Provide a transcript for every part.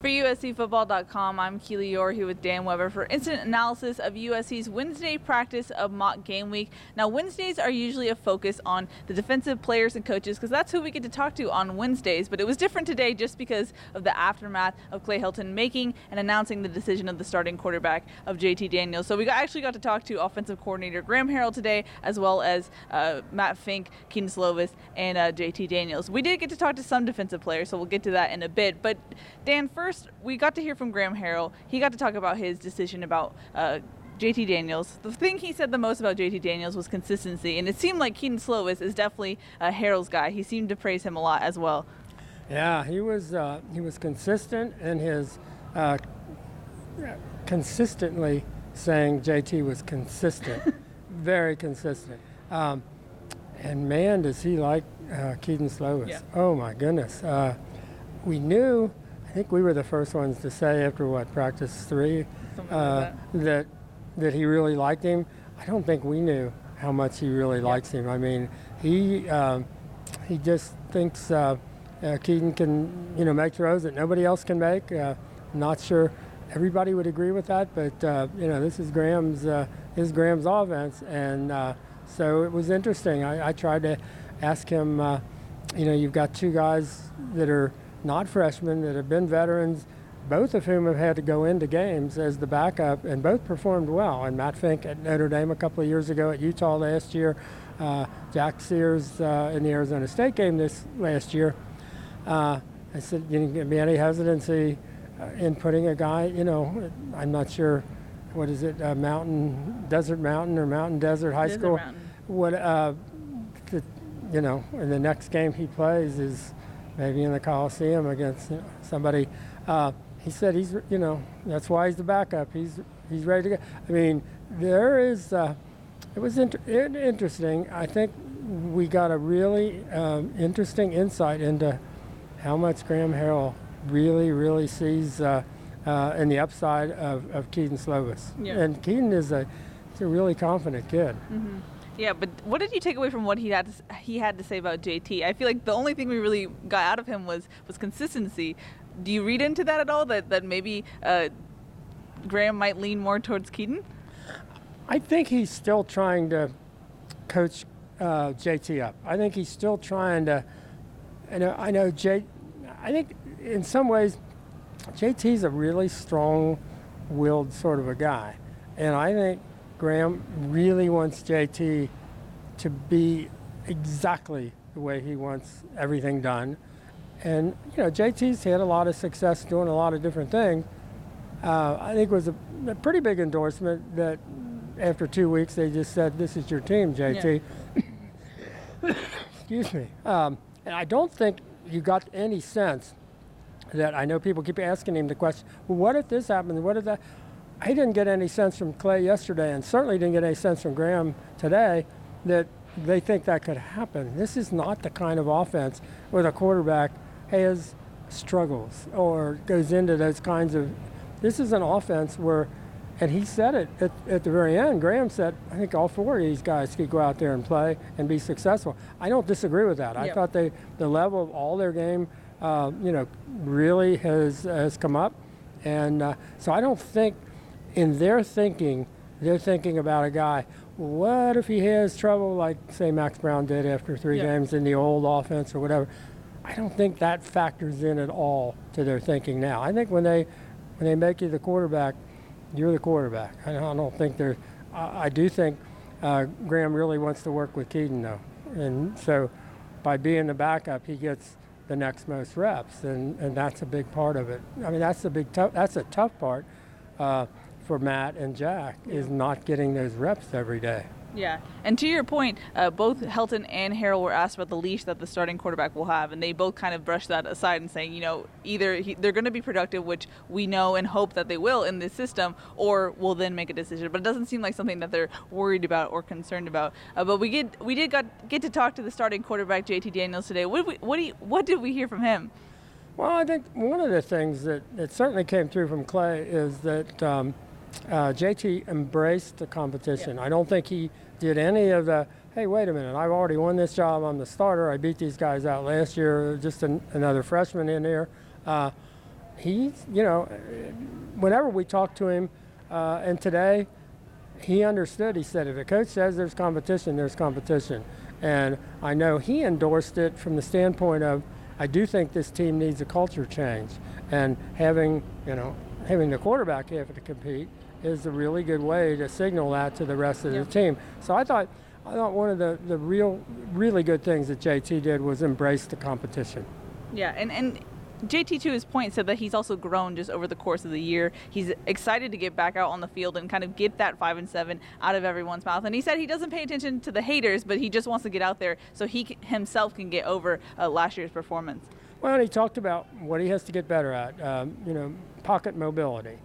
For USCFootball.com, I'm Keely Eure here with Dan Weber for instant analysis of USC's Wednesday practice of mock game week. Now, Wednesdays are usually a focus on the defensive players and coaches because that's who we get to talk to on Wednesdays, but it was different today just because of the aftermath of Clay Helton making and announcing the decision of the starting quarterback of JT Daniels. So we actually got to talk to offensive coordinator Graham Harrell today, as well as Matt Fink, Kedon Slovis, and JT Daniels. We did get to talk to some defensive players, so we'll get to that in a bit. But Dan, first, we got to hear from Graham Harrell. He got to talk about his decision about JT Daniels. The thing he said the most about JT Daniels was consistency, and it seemed like Kedon Slovis is definitely Harrell's guy. He seemed to praise him a lot as well. Yeah, he was consistent in his consistently saying JT was consistent, very consistent. And man, does he like Kedon Slovis. Yeah. Oh my goodness. We knew, I think we were the first ones to say after practice 3, that he really liked him. I don't think we knew how much he really likes him. I mean, he just thinks Kedon can make throws that nobody else can make. Not sure everybody would agree with that, but this is Graham's offense, and so it was interesting. I tried to ask him. You've got two guys that are not freshmen that have been veterans, both of whom have had to go into games as the backup, and both performed well. And Matt Fink at Notre Dame a couple of years ago, at Utah last year, Jack Sears in the Arizona State game this last year. I said, be any hesitancy in putting a guy, I'm not sure, what is it, Desert Mountain or Mountain Desert High School? What, and the next game he plays is maybe in the Coliseum against somebody. He said that's why he's the backup. He's ready to go. I mean, there is. It was interesting. I think we got a really interesting insight into how much Graham Harrell really sees in the upside of Kedon Slovis. Yeah. And Kedon is a really confident kid. Mm-hmm. Yeah, but what did you take away from what he had to say about JT? I feel like the only thing we really got out of him was consistency. Do you read into that at all, that maybe Graham might lean more towards Kedon? I think he's still trying to coach JT up. I think he's still trying to, I think in some ways JT's a really strong-willed sort of a guy. And I think Graham really wants JT to be exactly the way he wants everything done. And, JT's had a lot of success doing a lot of different things. I think it was a pretty big endorsement that after 2 weeks they just said, this is your team, JT. Yeah. Excuse me. And I don't think you got any sense that, I know people keep asking him the question, well, what if this happens? What if that? I didn't get any sense from Clay yesterday, and certainly didn't get any sense from Graham today, that they think that could happen. This is not the kind of offense where the quarterback has struggles or goes into those kinds of. This is an offense where, and he said it at the very end, Graham said, I think all four of these guys could go out there and play and be successful. I don't disagree with that. Yep. I thought the level of all their game, really has come up. And so I don't think, in their thinking, they're thinking about a guy, what if he has trouble like, say, Max Brown did after 3 games in the old offense or whatever. I don't think that factors in at all to their thinking now. I think when they make you the quarterback, you're the quarterback. I don't think they're – I do think Graham really wants to work with Kedon, though. And so by being the backup, he gets the next most reps, and that's a big part of it. I mean, that's a tough part. For Matt and Jack is not getting those reps every day. Yeah, and to your point, both Helton and Harrell were asked about the leash that the starting quarterback will have, and they both kind of brushed that aside and saying, either they're going to be productive, which we know and hope that they will in this system, or we'll then make a decision. But it doesn't seem like something that they're worried about or concerned about. But we did get to talk to the starting quarterback, JT Daniels, today. What did we hear from him? Well, I think one of the things that certainly came through from Clay is that JT embraced the competition. Yeah. I don't think he did any of the, hey, wait a minute, I've already won this job, I'm the starter, I beat these guys out last year, just another freshman in there. he's, whenever we talked to him, and today, he understood. He said, if a coach says there's competition, there's competition. And I know he endorsed it from the standpoint of, I do think this team needs a culture change. And having the quarterback have to compete is a really good way to signal that to the rest of the team. So I thought one of the really good things that JT did was embrace the competition. Yeah, and JT, to his point, said that he's also grown just over the course of the year. He's excited to get back out on the field and kind of get that 5-7 out of everyone's mouth. And he said he doesn't pay attention to the haters, but he just wants to get out there so he himself can get over last year's performance. Well, he talked about what he has to get better at, pocket mobility,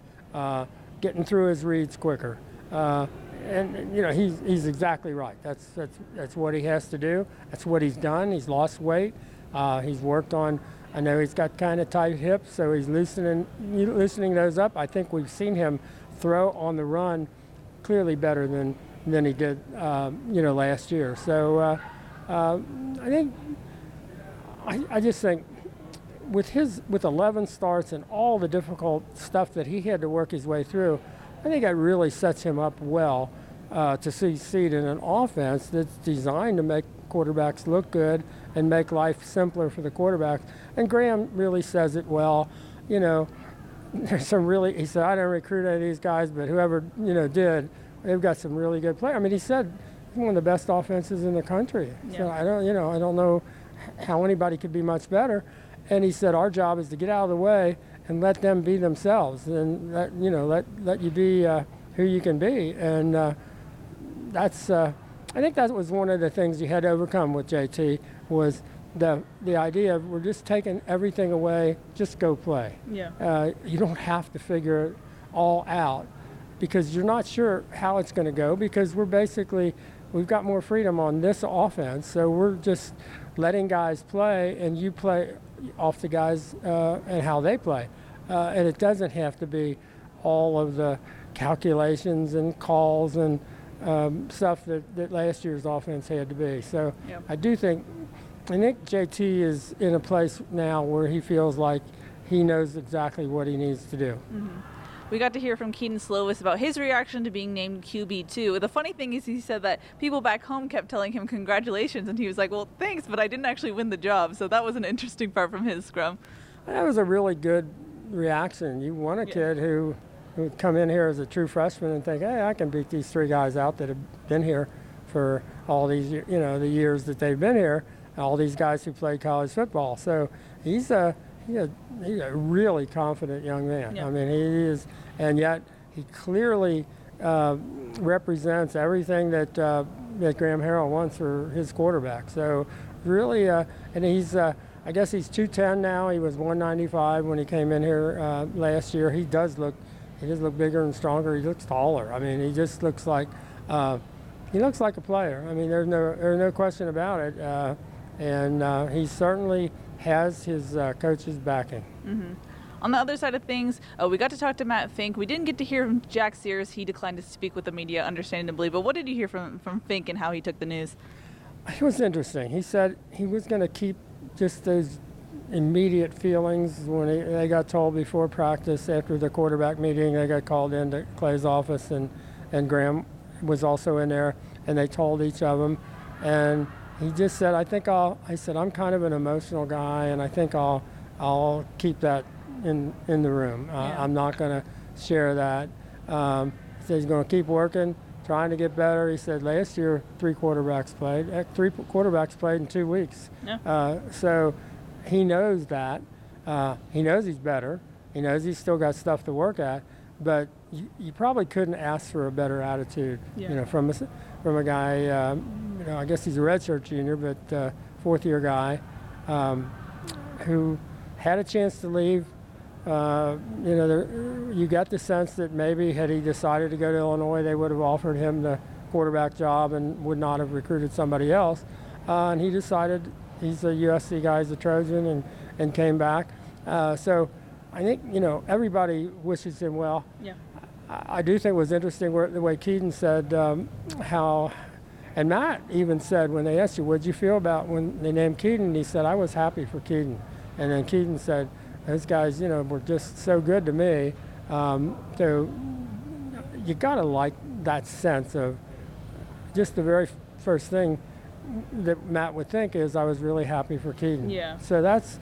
getting through his reads quicker. And he's exactly right. That's what he has to do. That's what he's done. He's lost weight. He's worked on. I know he's got kind of tight hips, so he's loosening those up. I think we've seen him throw on the run clearly better than he did, last year. So I just think with 11 starts and all the difficult stuff that he had to work his way through, I think that really sets him up well to succeed in an offense that's designed to make quarterbacks look good and make life simpler for the quarterbacks. And Graham really says it well. There's some he said, I didn't recruit any of these guys, but whoever, did, they've got some really good players. I mean, he said he's one of the best offenses in the country. Yeah. So I don't know how anybody could be much better. And he said, our job is to get out of the way and let them be themselves and let you be who you can be. And that's, I think that was one of the things you had to overcome with JT was the idea of we're just taking everything away, just go play. Yeah. You don't have to figure it all out because you're not sure how it's going to go because we've got more freedom on this offense. So we're just letting guys play and you play off the guys and how they play. And it doesn't have to be all of the calculations and calls and stuff that last year's offense had to be. So yep. I think JT is in a place now where he feels like he knows exactly what he needs to do. Mm-hmm. We got to hear from Kedon Slovis about his reaction to being named QB2. The funny thing is he said that people back home kept telling him congratulations, and he was like, well, thanks, but I didn't actually win the job. So that was an interesting part from his scrum. That was a really good reaction. You want a kid who would come in here as a true freshman and think, hey, I can beat these three guys out that have been here for all these, the years that they've been here, all these guys who played college football. So he's a really confident young man. Yeah. I mean, he is, and yet he clearly represents everything that Graham Harrell wants for his quarterback. So really, and he's, I guess he's 210 now. He was 195 when he came in here last year. He does look bigger and stronger. He looks taller. I mean, he just looks like a player. I mean, there's no question about it. And he certainly has his coach's backing. Mm-hmm. On the other side of things, we got to talk to Matt Fink. We didn't get to hear from Jack Sears. He declined to speak with the media, understandably. But what did you hear from Fink and how he took the news? It was interesting. He said he was going to keep just those immediate feelings when they got told before practice after the quarterback meeting. They got called into Clay's office, and Graham was also in there, and they told each of them. And he just said, I said, I'm kind of an emotional guy, and I think I'll keep that in the room. Yeah. I'm not going to share that. He said he's going to keep working, trying to get better. He said last year, three quarterbacks played in 2 weeks. Yeah. So he knows that. He knows he's better. He knows he's still got stuff to work at. But you probably couldn't ask for a better attitude, yeah. From a guy, I guess he's a redshirt junior, but fourth-year guy who had a chance to leave. You got the sense that maybe had he decided to go to Illinois, they would have offered him the quarterback job and would not have recruited somebody else. And he decided he's a USC guy, he's a Trojan, and came back. So I think, everybody wishes him well. Yeah. I do think it was interesting the way Kedon said how, and Matt even said when they asked you, what'd you feel about when they named Kedon? He said, I was happy for Kedon. And then Kedon said, those guys, were just so good to me. So you got to like that sense of just the very first thing that Matt would think is I was really happy for Kedon. Yeah. So that's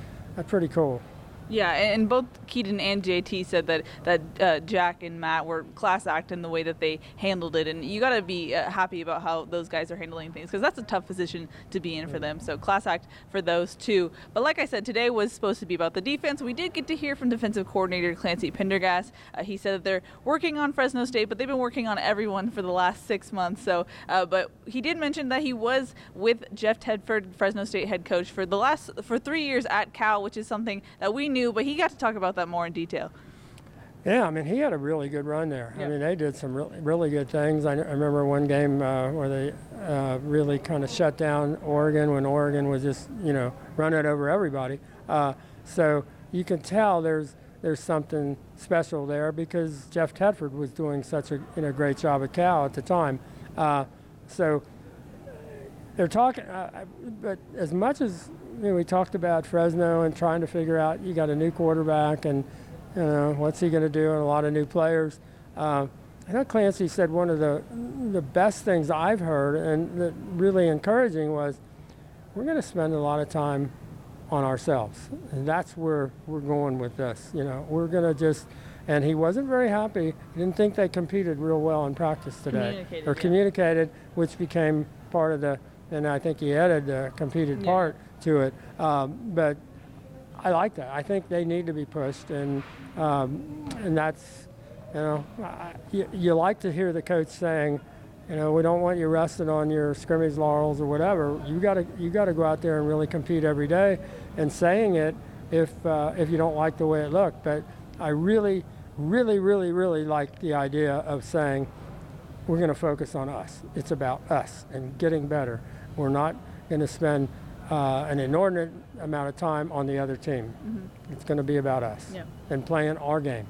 pretty cool. Yeah, and both Kedon and JT said that Jack and Matt were class act in the way that they handled it, and you got to be happy about how those guys are handling things, because that's a tough position to be in for them. So class act for those two. But like I said, today was supposed to be about the defense. We did get to hear from defensive coordinator Clancy Pendergast. He said that they're working on Fresno State, but they've been working on everyone for the last 6 months. So, but he did mention that he was with Jeff Tedford, Fresno State head coach, for 3 years at Cal, which is something that we knew, but he got to talk about that more in detail. Yeah, I mean, he had a really good run there. Yeah. I mean, they did some really good things. I remember one game where they really kind of shut down Oregon when Oregon was just, running over everybody. So you can tell there's something special there because Jeff Tedford was doing such a great job at Cal at the time. So they're talking, but as much as we talked about Fresno and trying to figure out, you got a new quarterback and what's he going to do, and a lot of new players. I know Clancy said one of the best things I've heard and that really encouraging was we're going to spend a lot of time on ourselves, and that's where we're going with this. We're going to just. And he wasn't very happy. He didn't think they competed real well in practice today, communicated, which became part of the. And I think he added the competed part to it. But I like that. I think they need to be pushed, and that's, you like to hear the coach saying, we don't want you resting on your scrimmage laurels or whatever. You got to go out there and really compete every day, and saying it if you don't like the way it looked. But I really, really, really, really like the idea of saying we're going to focus on us. It's about us and getting better. We're not going to spend an inordinate amount of time on the other team. Mm-hmm. It's going to be about us and playing our game.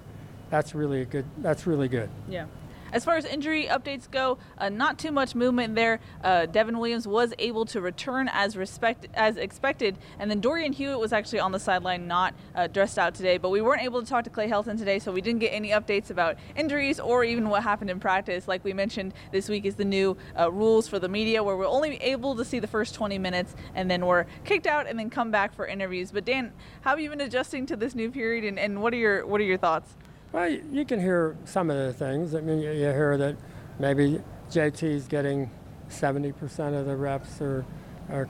That's really good. Yeah. As far as injury updates go, not too much movement there. Devin Williams was able to return as expected, and then Dorian Hewitt was actually on the sideline, not dressed out today. But we weren't able to talk to Clay Helton today, so we didn't get any updates about injuries or even what happened in practice. Like we mentioned, this week is the new rules for the media, where we're only able to see the first 20 minutes, and then we're kicked out and then come back for interviews. But Dan, how have you been adjusting to this new period, and what are your thoughts? Well, you can hear some of the things. I mean, you hear that maybe JT's getting 70% of the reps, or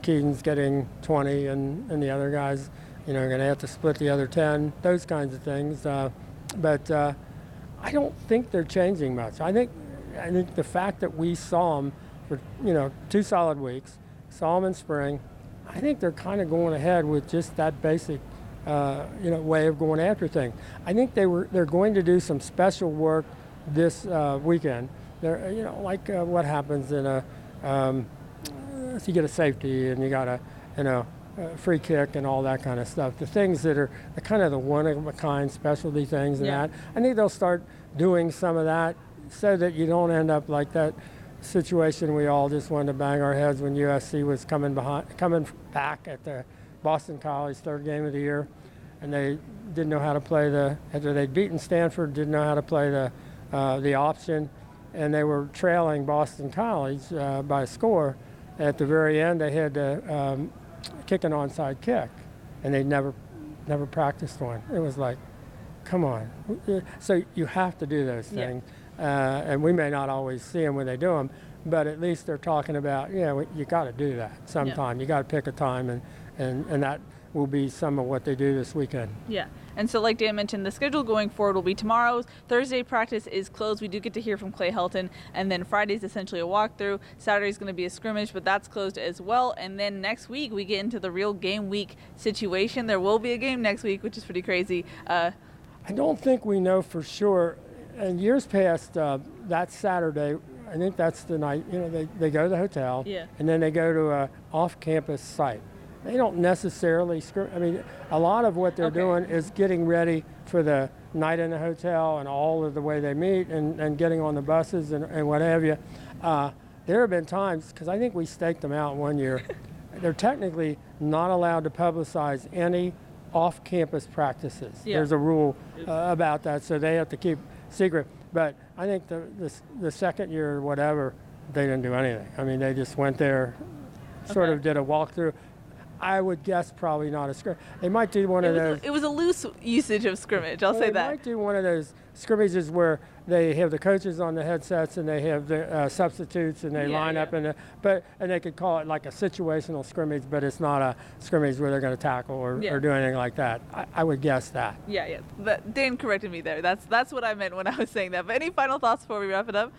Kedon's getting 20, and the other guys, are going to have to split the other 10. Those kinds of things. But I don't think they're changing much. I think the fact that we saw them for 2 solid weeks, saw them in spring, I think they're kind of going ahead with just that basic. Way of going after things. I think they're going to do some special work this weekend. They're, like what happens in if you get a safety and you got a free kick and all that kind of stuff. The things that are the kind of the one-of-a-kind specialty things and that. I think they'll start doing some of that so that you don't end up like that situation we all just wanted to bang our heads when USC was coming back at the Boston College third game of the year, and they didn't know how to play after they'd beaten Stanford, didn't know how to play the option, and they were trailing Boston College by a score. At the very end, they had to kick an onside kick, and they never practiced one. It was like, come on. So you have to do those things, and we may not always see them when they do them, but at least they're talking about, you got to do that sometime. You got to pick a time, and that will be some of what they do this weekend. Yeah, and so like Dan mentioned, the schedule going forward will be tomorrow's. Thursday practice is closed. We do get to hear from Clay Helton, and then Friday's essentially a walkthrough. Saturday's going to be a scrimmage, but that's closed as well. And then next week we get into the real game week situation. There will be a game next week, which is pretty crazy. I don't think we know for sure. In years past, that Saturday, I think that's the night, they go to the hotel, and then they go to a off-campus site. They don't necessarily a lot of what they're doing is getting ready for the night in the hotel and all of the way they meet and getting on the buses and what have you. There have been times, because I think we staked them out one year, they're technically not allowed to publicize any off-campus practices. Yeah. There's a rule about that, so they have to keep secret. But I think the second year or whatever, they didn't do anything. I mean, they just went there, sort of did a walkthrough. I would guess probably not a scrimmage. They might do one of those. It was a loose usage of scrimmage. I'll say that. They might do one of those scrimmages where they have the coaches on the headsets and they have the substitutes and they line up and they could call it like a situational scrimmage, but it's not a scrimmage where they're going to tackle or do anything like that. I would guess that. Yeah. Dan corrected me there. That's what I meant when I was saying that. But any final thoughts before we wrap it up?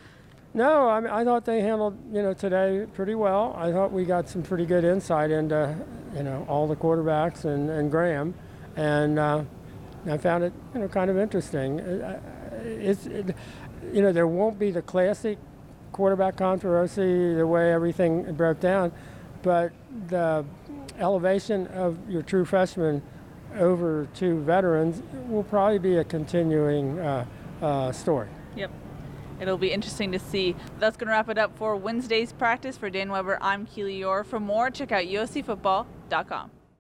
No, I mean, I thought they handled, today pretty well. I thought we got some pretty good insight into, all the quarterbacks and Graham, and I found it, kind of interesting. There won't be the classic quarterback controversy the way everything broke down, but the elevation of your true freshmen over to veterans will probably be a continuing story. Yep. It'll be interesting to see. That's going to wrap it up for Wednesday's practice. For Dan Weber, I'm Keely Eure. For more, check out uscfootball.com.